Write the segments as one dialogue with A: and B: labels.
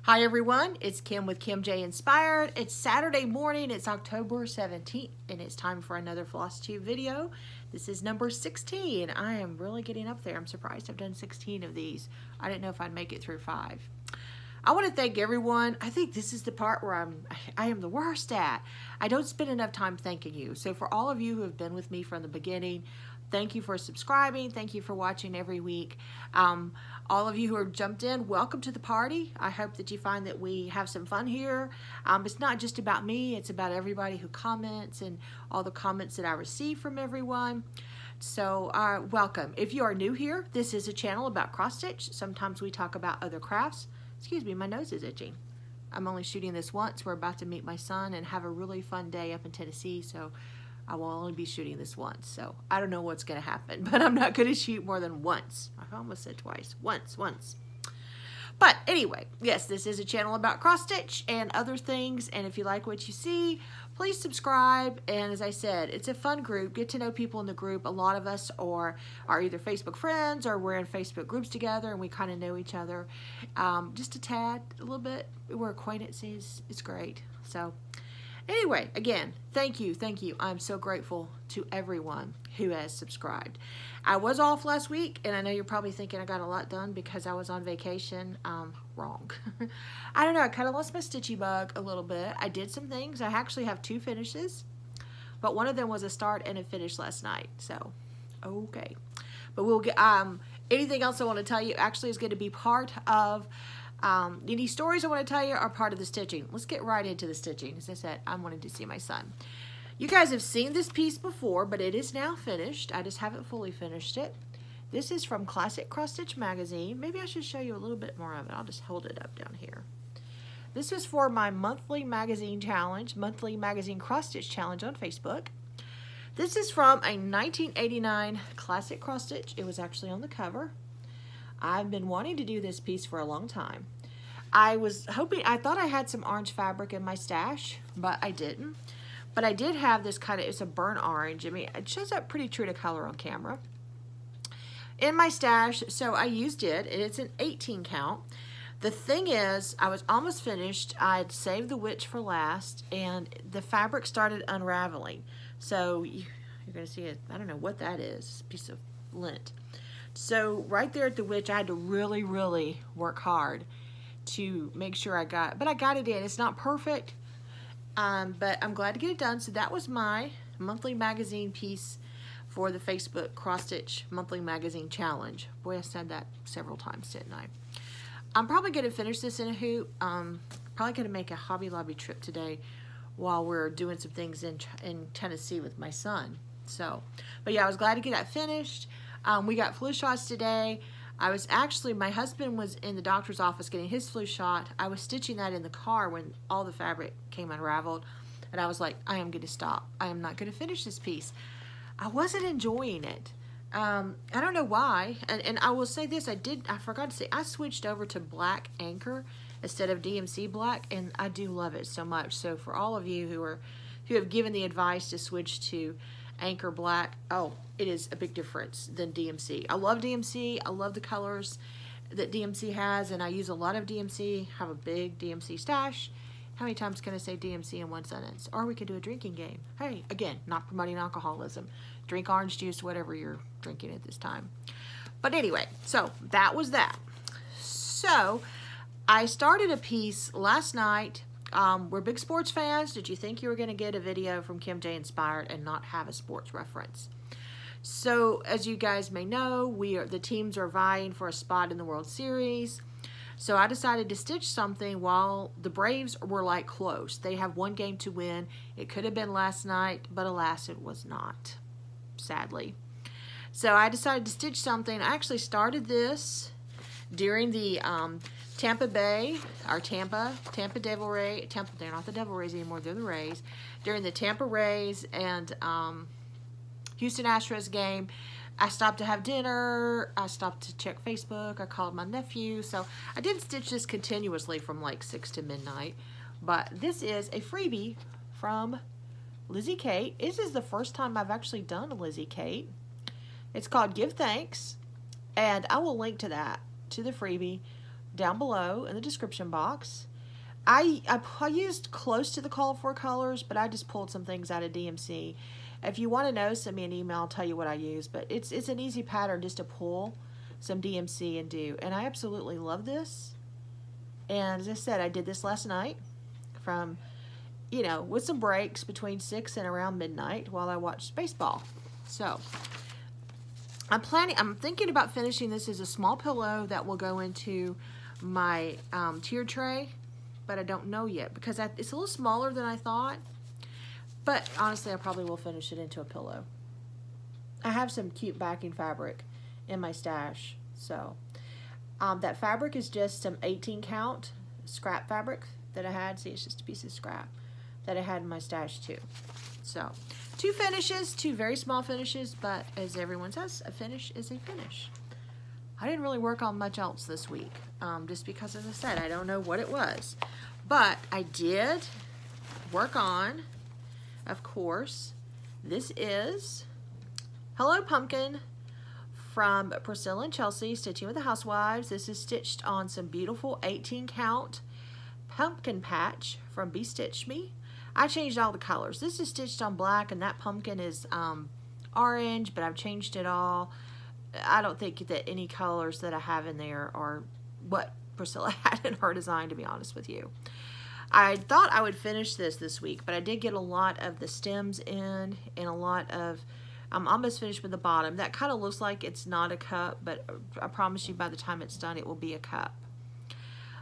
A: Hi everyone, it's Kim with Kim J Inspired. It's Saturday morning, it's October 17th, and it's time for another Flosstube video. This is number 16. I am really getting up there. I'm surprised I've done 16 of these. I didn't know if I'd make it through 5. I want to thank everyone. I think this is the part where I am the worst at. I don't spend enough time thanking you. So for all of you who have been with me from the beginning, thank you for subscribing. Thank you for watching every week. All of you who have jumped in, welcome to the party. I hope that you find that we have some fun here. It's not just about me, it's about everybody who comments and all the comments that I receive from everyone. So welcome. If you are new here, this is a channel about cross stitch. Sometimes we talk about other crafts. Excuse me, my nose is itching. I'm only shooting this once. We're about to meet my son and have a really fun day up in Tennessee, so I will only be shooting this once. So I don't know what's going to happen, but I'm not going to shoot more than once. I almost said twice. Once. But anyway, yes, this is a channel about cross stitch and other things, and if you like what you see, please subscribe. And as I said, it's a fun group. Get to know people in the group. A lot of us are either Facebook friends or we're in Facebook groups together and we kind of know each other just a tad, a little bit. We're acquaintances. It's great. So anyway, again, thank you. I'm so grateful to everyone who has subscribed. I was off last week, and I know you're probably thinking I got a lot done because I was on vacation. Wrong. I don't know, I kind of lost my stitchy bug a little bit. I did some things. I actually have 2 finishes, but one of them was a start and a finish last night, so okay. But we'll get, anything else I want to tell you actually is going to be part of any stories I want to tell you are part of the stitching. Let's get right into the stitching. As I said, I wanted to see my son. You guys have seen this piece before, but it is now finished. I just haven't fully finished it. This is from Classic Cross Stitch Magazine. Maybe I should show you a little bit more of it. I'll just hold it up down here. This is for my monthly magazine challenge, monthly magazine cross stitch challenge on Facebook. This is from a 1989 Classic Cross Stitch. It was actually on the cover. I've been wanting to do this piece for a long time. I thought I had some orange fabric in my stash, but I didn't. But I did have this kind of, it's a burnt orange. I mean, it shows up pretty true to color on camera in my stash, so I used it, and it's an 18 count. The thing is, I was almost finished. I'd saved the witch for last, and the fabric started unraveling. So you're gonna see it, I don't know what that is, a piece of lint. So right there at the witch, I had to really work hard to make sure I got it in. It's not perfect, but I'm glad to get it done. So that was my monthly magazine piece for the Facebook Cross Stitch Monthly Magazine Challenge. Boy, I said that several times, didn't I? I'm probably going to finish this in a hoop. Probably going to make a Hobby Lobby trip today while we're doing some things in Tennessee with my son. So, but yeah, I was glad to get that finished. We got flu shots today. My husband was in the doctor's office getting his flu shot. I was stitching that in the car when all the fabric came unraveled, and I was like, I am going to stop. I am not going to finish this piece. I wasn't enjoying it. I don't know why, and I will say this, I forgot to say, I switched over to black anchor instead of DMC black, and I do love it so much. So for all of you who have given the advice to switch to anchor black, oh, it is a big difference than DMC. I love DMC. I love the colors that DMC has, and I use a lot of DMC. Have a big DMC stash. How many times can I say DMC in one sentence? Or we could do a drinking game. Hey, again, not promoting alcoholism. Drink orange juice, whatever you're drinking at this time. But anyway, so that was that. So I started a piece last night. We're big sports fans. Did you think you were going to get a video from Kim J Inspired and not have a sports reference? So as you guys may know, the teams are vying for a spot in the World Series. So I decided to stitch something while the Braves were like close. They have 1 game to win. It could have been last night, but alas, it was not, sadly. So I decided to stitch something. I actually started this during the Tampa Devil Rays, they're not the Devil Rays anymore, they're the Rays. During the Tampa Rays and Houston Astros game, I stopped to have dinner, I stopped to check Facebook, I called my nephew, so I didn't stitch this continuously from like 6 to midnight, but this is a freebie from Lizzie Kate. This is the first time I've actually done a Lizzie Kate. It's called Give Thanks, and I will link to that, to the freebie, down below in the description box. I used close to the call for colors, but I just pulled some things out of DMC. If you want to know, send me an email. I'll tell you what I use. But it's an easy pattern just to pull some DMC and do. And I absolutely love this. And as I said, I did this last night from, you know, with some breaks between 6 and around midnight while I watched baseball. So I'm thinking about finishing this as a small pillow that will go into my tier tray. But I don't know yet because it's a little smaller than I thought. But honestly, I probably will finish it into a pillow. I have some cute backing fabric in my stash. So that fabric is just some 18 count scrap fabric that I had. See, it's just a piece of scrap that I had in my stash too. So 2 finishes, 2 very small finishes, but as everyone says, a finish is a finish. I didn't really work on much else this week, just because, as I said, I don't know what it was. But I did work on, of course, this is Hello Pumpkin from Priscilla and Chelsea, Stitching with the Housewives. This is stitched on some beautiful 18 count pumpkin patch from Be Stitch Me. I changed all the colors. This is stitched on black, and that pumpkin is orange, but I've changed it all. I don't think that any colors that I have in there are what Priscilla had in her design, to be honest with you. I thought I would finish this week, but I did get a lot of the stems in and a lot of, I'm almost finished with the bottom. That kind of looks like it's not a cup, but I promise you by the time it's done, it will be a cup.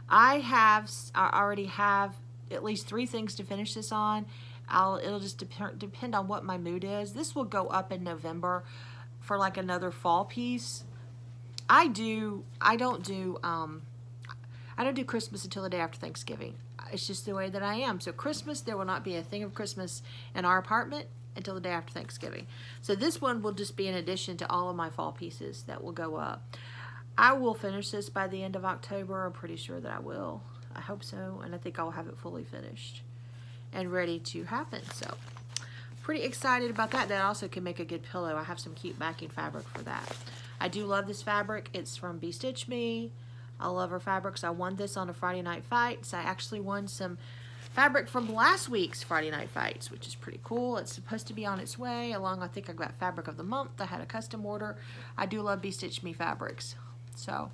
A: I already have at least 3 things to finish this on. It'll just depend on what my mood is. This will go up in November for like another fall piece. I don't do Christmas until the day after Thanksgiving. It's just the way that I am. So Christmas, there will not be a thing of Christmas in our apartment until the day after Thanksgiving. So this one will just be in addition to all of my fall pieces that will go up. I will finish this by the end of October. I'm pretty sure that I will. I hope so, and I think I'll have it fully finished and ready to happen. So pretty excited about that. That also can make a good pillow. I have some cute backing fabric for that. I do love this fabric. It's from Be Stitch Me. I love her fabrics. I won this on a Friday Night Fights. I actually won some fabric from last week's Friday Night Fights, which is pretty cool. It's supposed to be on its way along. I think I got Fabric of the Month. I had a custom order. I do love Be Stitch Me fabrics. So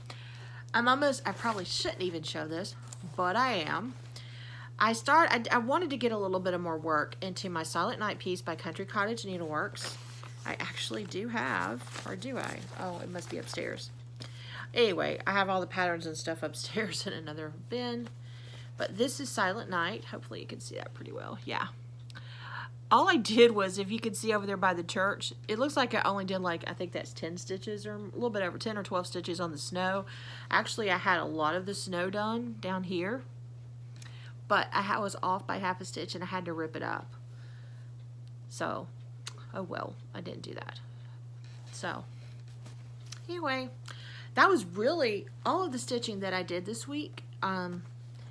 A: I probably shouldn't even show this, but I am. I wanted to get a little bit of more work into my Silent Night piece by Country Cottage Needleworks. I actually do have, or do I? Oh, it must be upstairs. Anyway, I have all the patterns and stuff upstairs in another bin. But this is Silent Night. Hopefully you can see that pretty well. Yeah. All I did was, if you can see over there by the church, it looks like I only did like, I think that's 10 stitches or a little bit over 10 or 12 stitches on the snow. Actually, I had a lot of the snow done down here. But I was off by half a stitch and I had to rip it up. So, oh well, I didn't do that. So, anyway, that was really all of the stitching that I did this week. And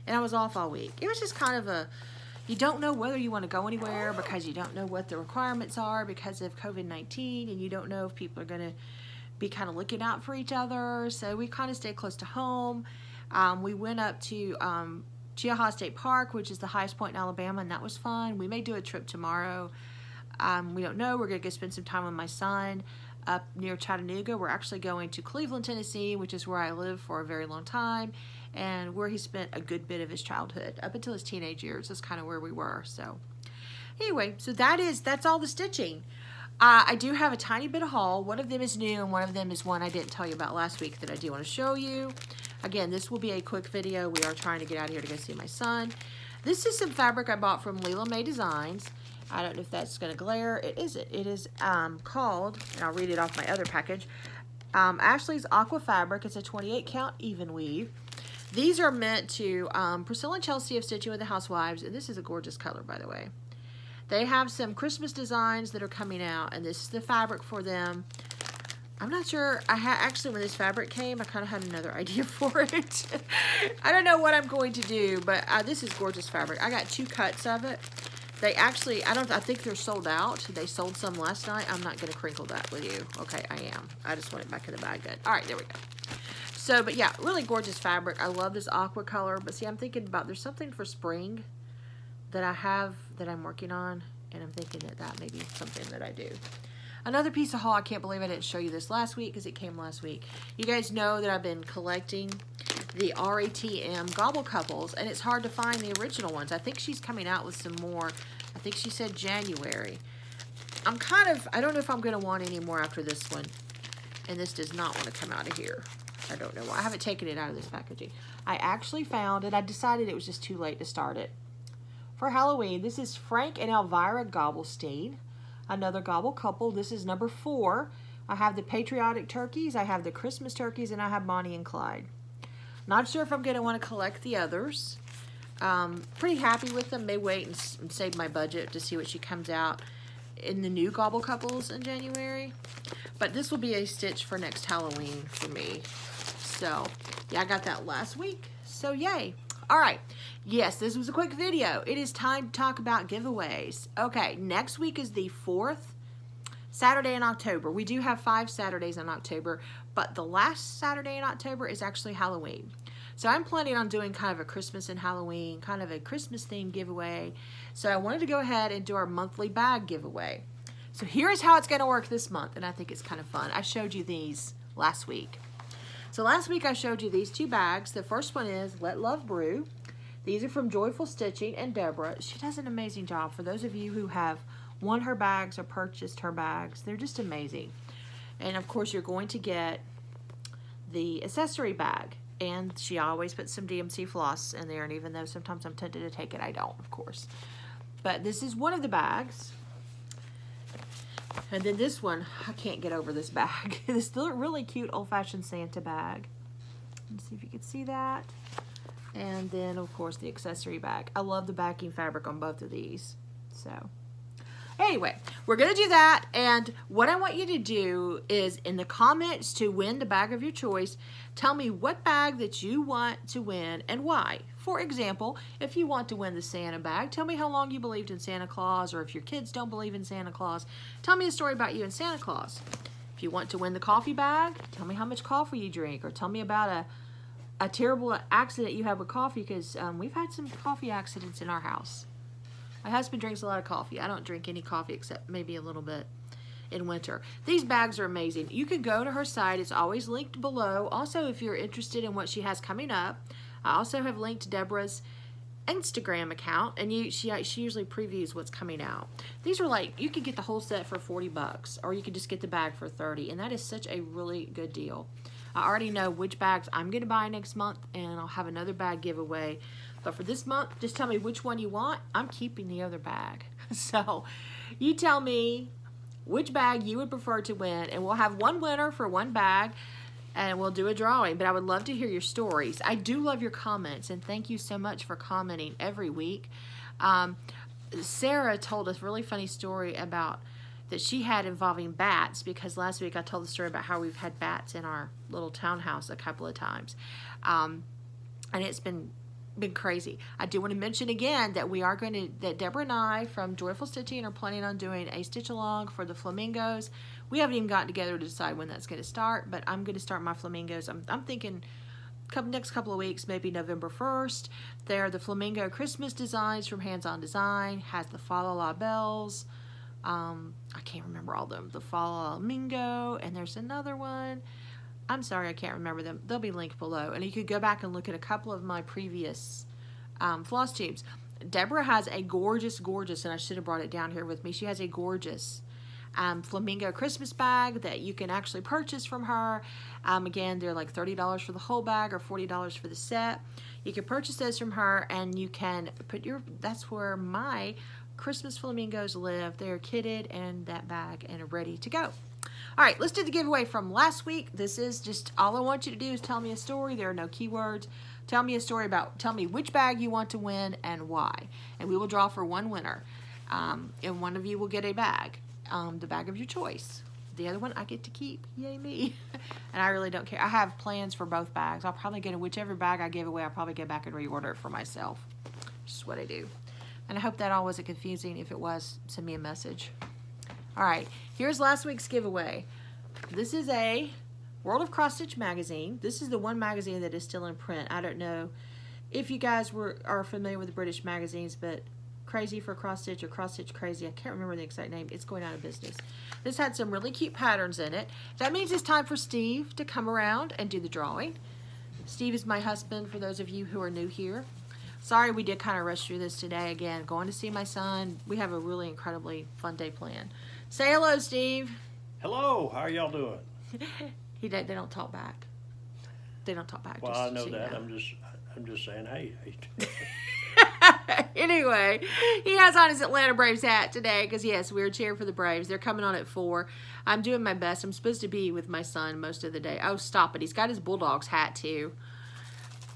A: I was off all week. It was just kind of you don't know whether you want to go anywhere because you don't know what the requirements are because of COVID-19, and you don't know if people are going to be kind of looking out for each other. So we kind of stayed close to home. We went up to Chiaha State Park, which is the highest point in Alabama, and that was fun. We may do a trip tomorrow. We don't know. We're going to go spend some time with my son up near Chattanooga. We're actually going to Cleveland, Tennessee, which is where I lived for a very long time, and where he spent a good bit of his childhood. Up until his teenage years is kind of where we were. So anyway, so that's all the stitching. I do have a tiny bit of haul. One of them is new, and one of them is one I didn't tell you about last week that I do want to show you. Again, this will be a quick video. We are trying to get out of here to go see my son. This is some fabric I bought from Leela May Designs. I don't know if that's going to glare. It isn't. It is called, and I'll read it off my other package, Ashley's Aqua Fabric. It's a 28 count even weave. These are meant to Priscilla and Chelsea of Stitching with the Housewives, and this is a gorgeous color, by the way. They have some Christmas designs that are coming out, and this is the fabric for them. I'm not sure. Actually, when this fabric came, I kind of had another idea for it. I don't know what I'm going to do, but this is gorgeous fabric. I got 2 cuts of it. They actually, I think they're sold out. They sold some last night. I'm not going to crinkle that with you. Okay, I am. I just want it back in the bag good. All right, there we go. So, but yeah, really gorgeous fabric. I love this aqua color. But see, I'm thinking about, there's something for spring that I have that I'm working on. And I'm thinking that that may be something that I do. Another piece of haul, I can't believe I didn't show you this last week because it came last week. You guys know that I've been collecting the RATM gobble couples, and it's hard to find the original ones. I think she's coming out with some more. I think she said January. I don't know if I'm going to want any more after this one. And this does not want to come out of here. I don't know why. I haven't taken it out of this packaging. I actually found it. I decided it was just too late to start it. For Halloween, this is Frank and Elvira Gobblestein. Another gobble couple. This is number 4. I have the patriotic turkeys, I have the Christmas turkeys, and I have Bonnie and Clyde. Not sure if I'm going to want to collect the others. Pretty happy with them. May wait and save my budget to see what she comes out in the new gobble couples in January. But this will be a stitch for next Halloween for me. So, yeah, I got that last week. So, yay. All right. Yes, this was a quick video. It is time to talk about giveaways. Okay, next week is the 4th Saturday in October. We do have 5 Saturdays in October, but the last Saturday in October is actually Halloween. So I'm planning on doing kind of a Christmas and Halloween, kind of a Christmas themed giveaway. So I wanted to go ahead and do our monthly bag giveaway. So here's how it's going to work this month, and I think it's kind of fun. I showed you these last week. So last week I showed you these 2 bags. The first one is Let Love Brew. These are from Joyful Stitching and Deborah. She does an amazing job. For those of you who have won her bags or purchased her bags, they're just amazing. And of course you're going to get the accessory bag. And she always puts some DMC floss in there, and even though sometimes I'm tempted to take it, I don't, of course. But this is one of the bags. And then this one, I can't get over this bag. This really cute old-fashioned Santa bag. Let's see if you can see that. And then, of course, the accessory bag. I love the backing fabric on both of these. So, anyway, we're going to do that. And what I want you to do is, in the comments to win the bag of your choice, tell me what bag that you want to win and why. For example, if you want to win the Santa bag, tell me how long you believed in Santa Claus, or if your kids don't believe in Santa Claus, tell me a story about you and Santa Claus. If you want to win the coffee bag, tell me how much coffee you drink, or tell me about a terrible accident you had with coffee, because we've had some coffee accidents in our house. My husband drinks a lot of coffee. I don't drink any coffee except maybe a little bit in winter. These bags are amazing. You can go to her site. It's always linked below. Also, if you're interested in what she has coming up, I also have linked Deborah's Instagram account, and she usually previews what's coming out. These are like, you could get the whole set for 40 bucks, or you could just get the bag for 30, and that is such a really good deal. I already know which bags I'm going to buy next month, and I'll have another bag giveaway. But for this month, just tell me which one you want. I'm keeping the other bag. So you tell me which bag you would prefer to win, and we'll have one winner for one bag, and we'll do a drawing. But I would love to hear your stories. I do love your comments, and thank you so much for commenting every week. Sarah told us a really funny story about that she had involving bats, because last week I told the story about how we've had bats in our little townhouse a couple of times. And it's been crazy. I do want to mention again that that Deborah and I from Joyful Stitching are planning on doing a stitch along for the flamingos. We haven't even gotten together to decide when that's going to start, but I'm going to start my flamingos. I'm thinking next couple of weeks, maybe November 1st. They're the flamingo Christmas designs from Hands On Design. Has the Fa La La bells. I can't remember all of them. The Fa La La Mingo, and there's another one. I'm sorry, I can't remember them. They'll be linked below. And you could go back and look at a couple of my previous floss tubes. Deborah has a gorgeous, and I should have brought it down here with me. She has a gorgeous flamingo Christmas bag that you can actually purchase from her. Again, they're like $30 for the whole bag or $40 for the set. You can purchase those from her, and you can put that's where my Christmas flamingos live. They're kitted in that bag and ready to go. All right, let's do the giveaway from last week. This is just, all I want you to do is tell me a story. There are no keywords. Tell me a story tell me which bag you want to win and why. And we will draw for one winner. And one of you will get a bag, the bag of your choice. The other one I get to keep. Yay me. And I really don't care. I have plans for both bags. I'll probably get whichever bag I give away, I'll probably go back and reorder it for myself. Just what I do. And I hope that all wasn't confusing. If it was, send me a message. All right, here's last week's giveaway. This is a World of Cross Stitch magazine. This is the one magazine that is still in print. I don't know if you guys are familiar with the British magazines, but Crazy for Cross Stitch or Cross Stitch Crazy, I can't remember the exact name. It's going out of business. This had some really cute patterns in it. That means it's time for Steve to come around and do the drawing. Steve is my husband, for those of you who are new here. Sorry we did kind of rush through this today. Again, going to see my son. We have a really incredibly fun day planned. Say hello, Steve.
B: Hello, how are y'all doing?
A: They don't talk back. They don't talk back.
B: Well, I know that. I'm just saying, hey.
A: Anyway, he has on his Atlanta Braves hat today because, yes, we're cheering for the Braves. They're coming on at 4. I'm doing my best. I'm supposed to be with my son most of the day. Oh, stop it. He's got his Bulldogs hat, too.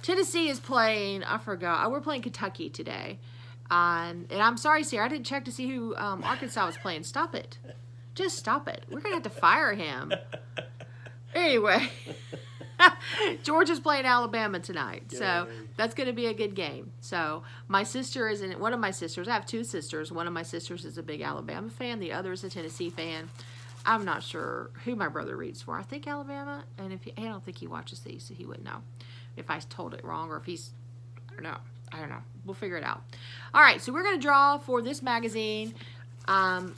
A: Tennessee is playing, I forgot. We're playing Kentucky today. And I'm sorry, Sarah, I didn't check to see who Arkansas was playing. Stop it. Just stop it. We're going to have to fire him. Anyway. Georgia's playing Alabama tonight, so that's going to be a good game. So my sister is one of my sisters. I have 2 sisters. One of my sisters is a big Alabama fan. The other is a Tennessee fan. I'm not sure who my brother reads for. I think Alabama, and I don't think he watches these, so he wouldn't know if I told it wrong or if he's, I don't know. We'll figure it out. All right, so we're going to draw for this magazine. And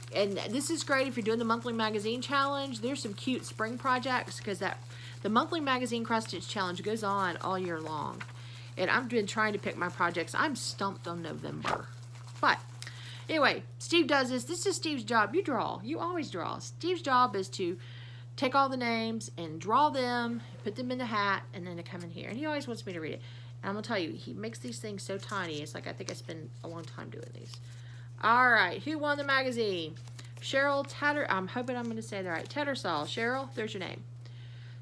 A: this is great if you're doing the monthly magazine challenge. There's some cute spring projects because the monthly magazine cross stitch challenge goes on all year long. And I've been trying to pick my projects. I'm stumped on November. But anyway, Steve does this. This is Steve's job. You draw. You always draw. Steve's job is to take all the names and draw them, put them in the hat, and then to come in here. And he always wants me to read it. And I'm going to tell you, he makes these things so tiny. It's like I think I spend a long time doing these. All right. Who won the magazine? Cheryl Tatter. I'm hoping I'm going to say that right. Tattersall. Cheryl, there's your name.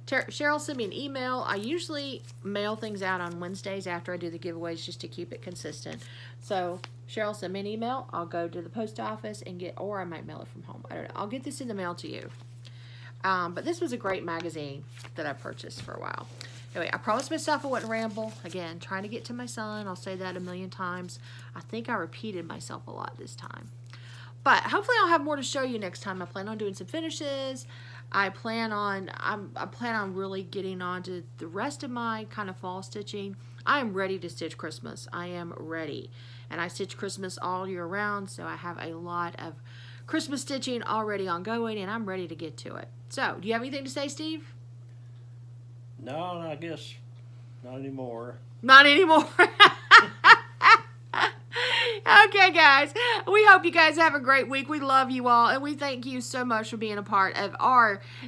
A: Cheryl sent me an email. I usually mail things out on Wednesdays after I do the giveaways just to keep it consistent. So Cheryl sent me an email. I'll go to the post office and or I might mail it from home. I don't know. I'll get this in the mail to you. But this was a great magazine that I purchased for a while. Anyway, I promised myself I wouldn't ramble. Again, trying to get to my son. I'll say that a million times. I think I repeated myself a lot this time. But hopefully I'll have more to show you next time. I plan on doing some finishes. I plan on really getting on to the rest of my kind of fall stitching. I am ready to stitch Christmas. I am ready. And I stitch Christmas all year round, so I have a lot of Christmas stitching already ongoing, and I'm ready to get to it. So, do you have anything to say, Steve?
B: No, I guess not anymore.
A: Not anymore. Okay, guys. We hope you guys have a great week. We love you all, and we thank you so much for being a part of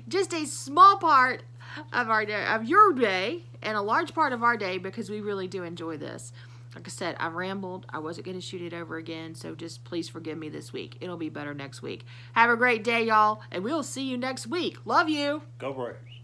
A: just a small part of your day, and a large part of our day, because we really do enjoy this. Like I said, I rambled. I wasn't going to shoot it over again, so just please forgive me this week. It'll be better next week. Have a great day, y'all, and we'll see you next week. Love you.
B: Go Braves.